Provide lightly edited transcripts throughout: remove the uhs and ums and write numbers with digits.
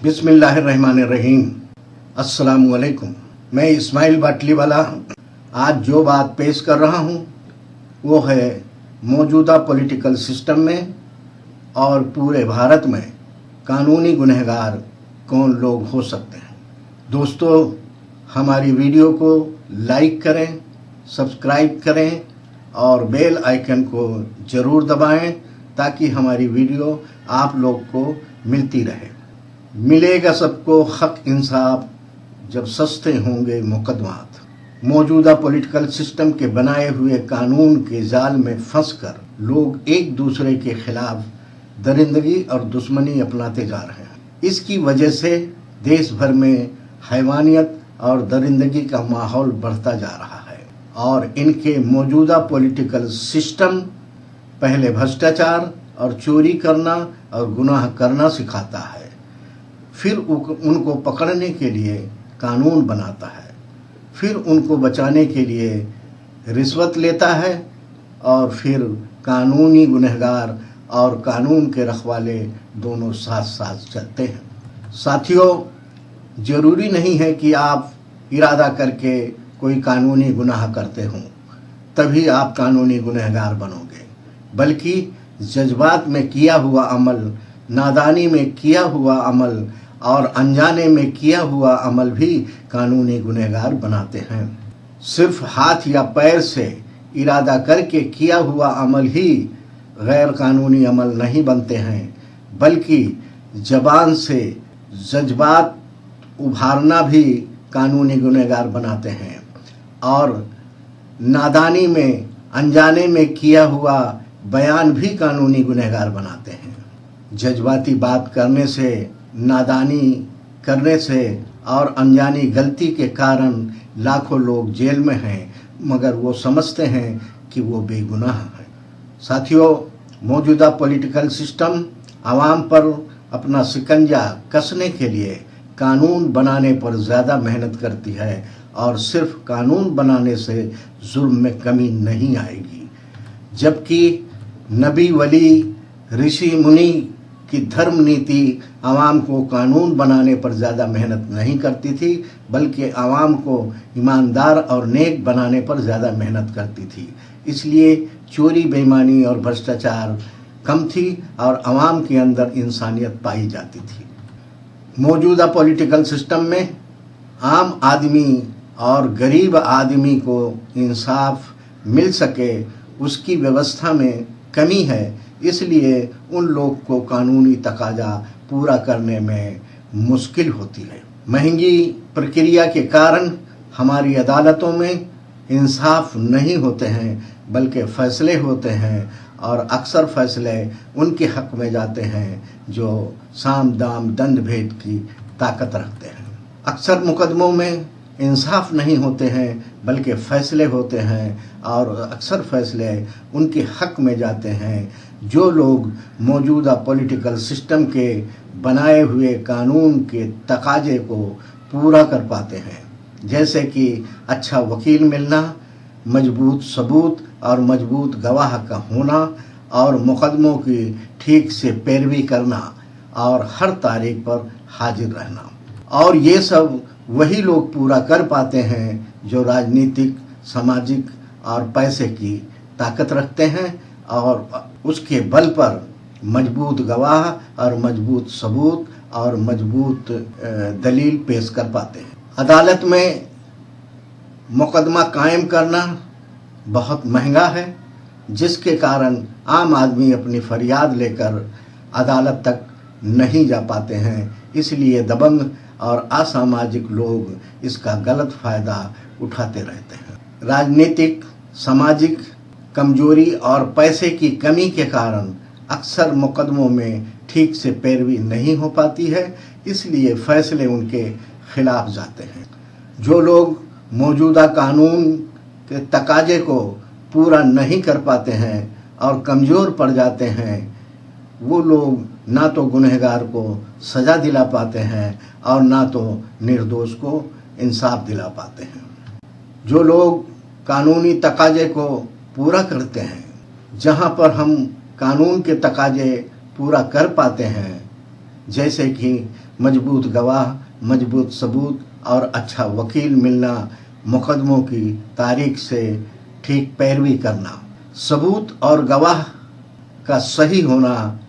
बिस्मिल्लाहिर्रहमानिर्रहीम। अस्सलामुअलैकुम। मैं इस्माइल बाटलीवाला आज जो बात पेश कर रहा हूँ वो है मौजूदा पॉलिटिकल सिस्टम में और पूरे भारत में कानूनी गुनहगार कौन लोग हो सकते हैं। दोस्तों, हमारी वीडियो को लाइक करें, सब्सक्राइब करें और बेल आइकन को ज़रूर दबाएं ताकि हमारी वीडियो आप लोग को मिलती रहे। मिलेगा सबको हक इंसाफ जब सस्ते होंगे मुकदमात। मौजूदा पॉलिटिकल सिस्टम के बनाए हुए कानून के जाल में फंसकर लोग एक दूसरे के खिलाफ दरिंदगी और दुश्मनी अपनाते जा रहे हैं। इसकी वजह से देश भर में हैवानियत और दरिंदगी का माहौल बढ़ता जा रहा है और इनके मौजूदा पॉलिटिकल सिस्टम पहले भ्रष्टाचार और चोरी करना और गुनाह करना सिखाता है, फिर उनको पकड़ने के लिए कानून बनाता है, फिर उनको बचाने के लिए रिश्वत लेता है और फिर कानूनी गुनहगार और कानून के रखवाले दोनों साथ साथ चलते हैं। साथियों, ज़रूरी नहीं है कि आप इरादा करके कोई कानूनी गुनाह करते हों तभी आप कानूनी गुनहगार बनोगे, बल्कि जज्बात में किया हुआ अमल, नादानी में किया हुआ अमल और अनजाने में किया हुआ अमल भी कानूनी गुनहगार बनाते हैं। सिर्फ हाथ या पैर से इरादा करके किया हुआ अमल ही गैर कानूनी अमल नहीं बनते हैं, बल्कि ज़बान से जज्बात उभारना भी कानूनी गुनहगार बनाते हैं और नादानी में, अनजाने में किया हुआ बयान भी कानूनी गुनहगार बनाते हैं। जज्बाती बात करने से, नादानी करने से और अनजानी गलती के कारण लाखों लोग जेल में हैं, मगर वो समझते हैं कि वो बेगुनाह हैं। साथियों, मौजूदा पॉलिटिकल सिस्टम आवाम पर अपना शिकंजा कसने के लिए कानून बनाने पर ज़्यादा मेहनत करती है और सिर्फ कानून बनाने से जुल्म में कमी नहीं आएगी, जबकि नबी वली, ऋषि मुनि की धर्म नीति आवाम को कानून बनाने पर ज़्यादा मेहनत नहीं करती थी, बल्कि आवाम को ईमानदार और नेक बनाने पर ज़्यादा मेहनत करती थी। इसलिए चोरी, बेईमानी और भ्रष्टाचार कम थी और आवाम के अंदर इंसानियत पाई जाती थी। मौजूदा पॉलिटिकल सिस्टम में आम आदमी और गरीब आदमी को इंसाफ मिल सके उसकी व्यवस्था में कमी है, इसलिए उन लोग को कानूनी तकाजा पूरा करने में मुश्किल होती है। महंगी प्रक्रिया के कारण हमारी अदालतों में इंसाफ नहीं होते हैं, बल्कि फ़ैसले होते हैं और अक्सर फ़ैसले उनके हक़ में जाते हैं जो साम दाम दंड भेद की ताकत रखते हैं। अक्सर मुकदमों में इंसाफ नहीं होते हैं, बल्कि फ़ैसले होते हैं और अक्सर फ़ैसले उनके हक़ में जाते हैं जो लोग मौजूदा पॉलिटिकल सिस्टम के बनाए हुए कानून के तकाजे को पूरा कर पाते हैं, जैसे कि अच्छा वकील मिलना, मजबूत सबूत और मजबूत गवाह का होना और मुकदमों की ठीक से पैरवी करना और हर तारीख पर हाजिर रहना। और ये सब वही लोग पूरा कर पाते हैं जो राजनीतिक, सामाजिक और पैसे की ताकत रखते हैं और उसके बल पर मजबूत गवाह और मजबूत सबूत और मजबूत दलील पेश कर पाते हैं। अदालत में मुकदमा कायम करना बहुत महंगा है, जिसके कारण आम आदमी अपनी फरियाद लेकर अदालत तक नहीं जा पाते हैं। इसलिए दबंग और असामाजिक लोग इसका गलत फ़ायदा उठाते रहते हैं। राजनीतिक, सामाजिक कमजोरी और पैसे की कमी के कारण अक्सर मुकदमों में ठीक से पैरवी नहीं हो पाती है, इसलिए फ़ैसले उनके खिलाफ जाते हैं। जो लोग मौजूदा कानून के तकाजे को पूरा नहीं कर पाते हैं और कमज़ोर पड़ जाते हैं, वो लोग ना तो गुनहगार को सज़ा दिला पाते हैं और ना तो निर्दोष को इंसाफ दिला पाते हैं। जो लोग कानूनी तकाजे को पूरा करते हैं, जहाँ पर हम कानून के तकाजे पूरा कर पाते हैं, जैसे कि मजबूत गवाह, मजबूत सबूत और अच्छा वकील मिलना, मुकदमों की तारीख से ठीक पैरवी करना, सबूत और गवाह का सही होना,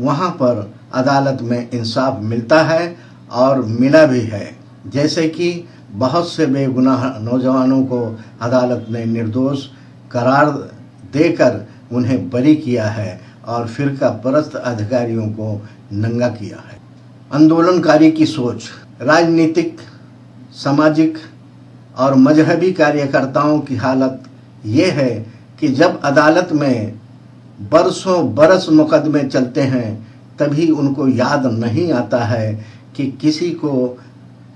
वहाँ पर अदालत में इंसाफ मिलता है और मिला भी है। जैसे कि बहुत से बेगुनाह नौजवानों को अदालत ने निर्दोष करार देकर उन्हें बरी किया है और फिरका परस्त अधिकारियों को नंगा किया है। आंदोलनकारी की सोच। राजनीतिक, सामाजिक और मजहबी कार्यकर्ताओं की हालत ये है कि जब अदालत में बरसों बरस मुकदमे चलते हैं तभी उनको याद नहीं आता है कि किसी को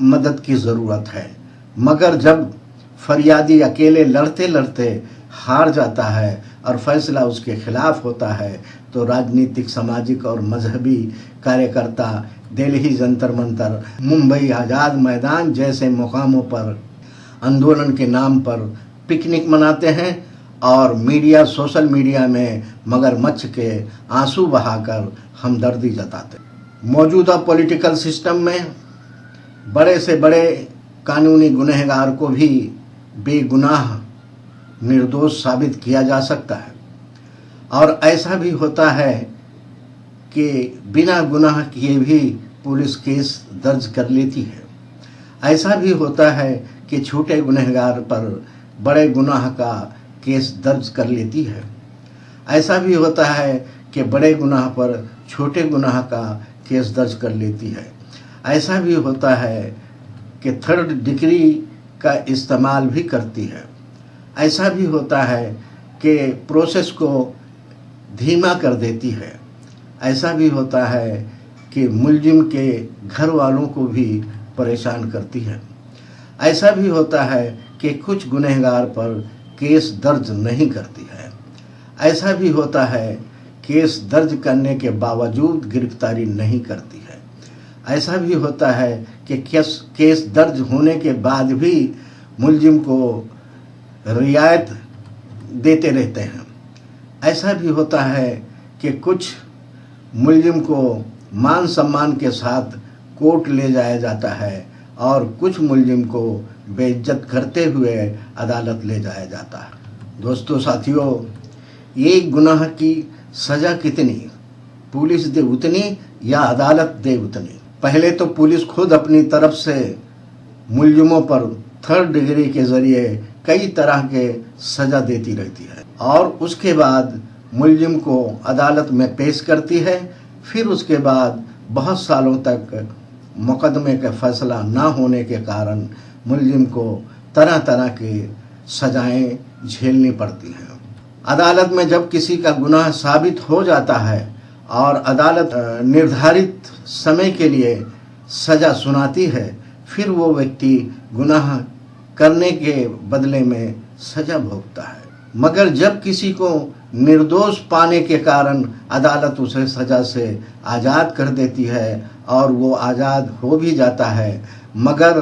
मदद की ज़रूरत है, मगर जब फरियादी अकेले लड़ते लड़ते हार जाता है और फैसला उसके खिलाफ होता है तो राजनीतिक, सामाजिक और मजहबी कार्यकर्ता दिल्ली जंतर मंतर, मुंबई आज़ाद मैदान जैसे मुकामों पर आंदोलन के नाम पर पिकनिक मनाते हैं और मीडिया, सोशल मीडिया में मगरमच्छ के आंसू बहाकर हमदर्दी जताते हैं। मौजूदा पॉलिटिकल सिस्टम में बड़े से बड़े कानूनी गुनहगार को भी बेगुनाह निर्दोष साबित किया जा सकता है और ऐसा भी होता है कि बिना गुनाह किए भी पुलिस केस दर्ज कर लेती है। ऐसा भी होता है कि छोटे गुनहगार पर बड़े गुनाह का केस दर्ज कर लेती है। ऐसा भी होता है कि बड़े गुनाह पर छोटे गुनाह का केस दर्ज कर लेती है। ऐसा भी होता है कि थर्ड डिग्री का इस्तेमाल भी करती है। ऐसा भी होता है कि प्रोसेस को धीमा कर देती है। ऐसा भी होता है कि मुलजिम के घर वालों को भी परेशान करती है। ऐसा भी होता है कि कुछ गुनहगार पर केस दर्ज नहीं करती है। ऐसा भी होता है केस दर्ज करने के बावजूद गिरफ्तारी नहीं करती है। ऐसा भी होता है कि केस दर्ज होने के बाद भी मुलजिम को रियायत देते रहते हैं। ऐसा भी होता है कि कुछ मुलजिम को मान सम्मान के साथ कोर्ट ले जाया जाता है और कुछ मुलजिम को बेइज्जत करते हुए अदालत ले जाया जाता है। दोस्तों, साथियों, ये गुनाह की सज़ा कितनी, पुलिस दे उतनी या अदालत दे उतनी? पहले तो पुलिस खुद अपनी तरफ से मुलजिमों पर थर्ड डिग्री के ज़रिए कई तरह के सज़ा देती रहती है और उसके बाद मुलजिम को अदालत में पेश करती है। फिर उसके बाद बहुत सालों तक मुकदमे का फैसला ना होने के कारण मुलजिम को तरह तरह की सज़ाएं झेलनी पड़ती हैं। अदालत में जब किसी का गुनाह साबित हो जाता है और अदालत निर्धारित समय के लिए सज़ा सुनाती है, फिर वो व्यक्ति गुनाह करने के बदले में सज़ा भोगता है। मगर जब किसी को निर्दोष पाने के कारण अदालत उसे सज़ा से आज़ाद कर देती है और वो आज़ाद हो भी जाता है, मगर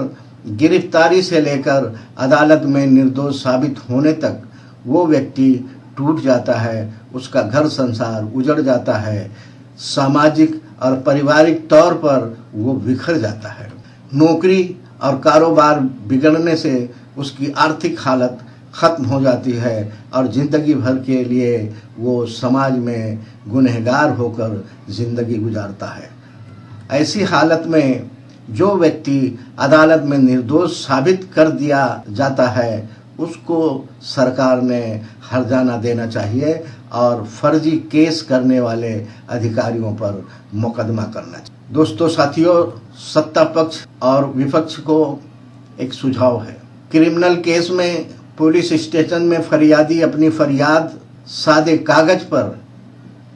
गिरफ्तारी से लेकर अदालत में निर्दोष साबित होने तक वो व्यक्ति टूट जाता है, उसका घर संसार उजड़ जाता है, सामाजिक और पारिवारिक तौर पर वो बिखर जाता है। नौकरी और कारोबार बिगड़ने से उसकी आर्थिक हालत ख़त्म हो जाती है और ज़िंदगी भर के लिए वो समाज में गुनहगार होकर ज़िंदगी गुजारता है। ऐसी हालत में जो व्यक्ति अदालत में निर्दोष साबित कर दिया जाता है उसको सरकार ने हर्जाना देना चाहिए और फर्जी केस करने वाले अधिकारियों पर मुकदमा करना चाहिए। दोस्तों, साथियों, सत्ता पक्ष और विपक्ष को एक सुझाव है। क्रिमिनल केस में पुलिस स्टेशन में फरियादी अपनी फरियाद सादे कागज पर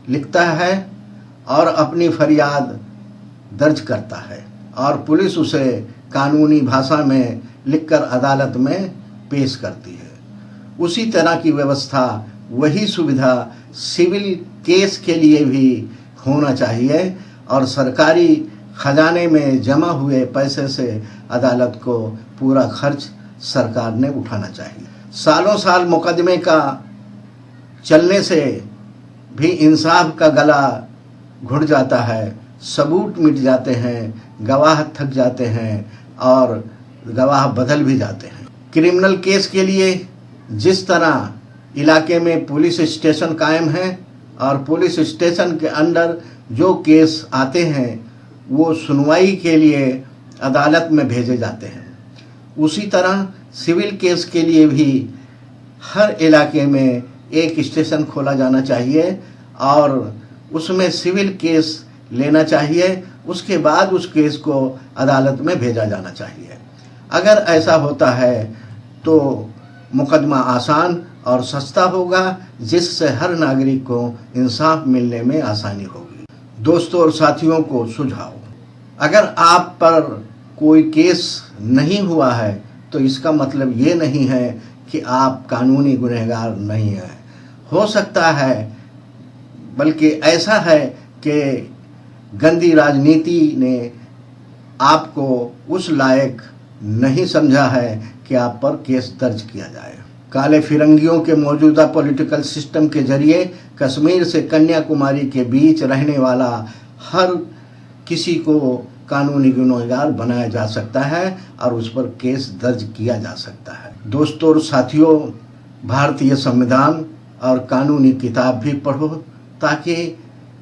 लिखता है और अपनी फरियाद दर्ज करता है और पुलिस उसे कानूनी भाषा में लिखकर अदालत में पेश करती है। उसी तरह की व्यवस्था, वही सुविधा सिविल केस के लिए भी होना चाहिए और सरकारी खजाने में जमा हुए पैसे से अदालत को पूरा खर्च सरकार ने उठाना चाहिए। सालों साल मुकदमे का चलने से भी इंसाफ का गला घुट जाता है। सबूत मिट जाते हैं, गवाह थक जाते हैं और गवाह बदल भी जाते हैं। क्रिमिनल केस के लिए जिस तरह इलाके में पुलिस स्टेशन कायम है और पुलिस स्टेशन के अंदर जो केस आते हैं वो सुनवाई के लिए अदालत में भेजे जाते हैं, उसी तरह सिविल केस के लिए भी हर इलाके में एक स्टेशन खोला जाना चाहिए और उसमें सिविल केस लेना चाहिए। उसके बाद उस केस को अदालत में भेजा जाना चाहिए। अगर ऐसा होता है तो मुकदमा आसान और सस्ता होगा, जिससे हर नागरिक को इंसाफ मिलने में आसानी होगी। दोस्तों और साथियों को सुझाव, अगर आप पर कोई केस नहीं हुआ है तो इसका मतलब ये नहीं है कि आप कानूनी गुनहगार नहीं हैं। हो सकता है, बल्कि ऐसा है कि गंदी राजनीति ने आपको उस लायक नहीं समझा है कि आप पर केस दर्ज किया जाए। काले फिरंगियों के मौजूदा पॉलिटिकल सिस्टम के जरिए कश्मीर से कन्याकुमारी के बीच रहने वाला हर किसी को कानूनी गुनहगार बनाया जा सकता है और उस पर केस दर्ज किया जा सकता है। दोस्तों और साथियों, भारतीय संविधान और कानूनी किताब भी पढ़ो ताकि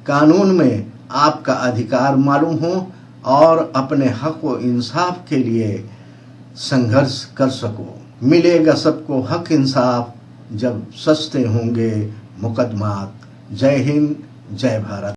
कानून में आपका अधिकार मालूम हो और अपने हक व इंसाफ के लिए संघर्ष कर सको। मिलेगा सबको हक इंसाफ जब सस्ते होंगे मुकदमात। जय हिंद, जय भारत।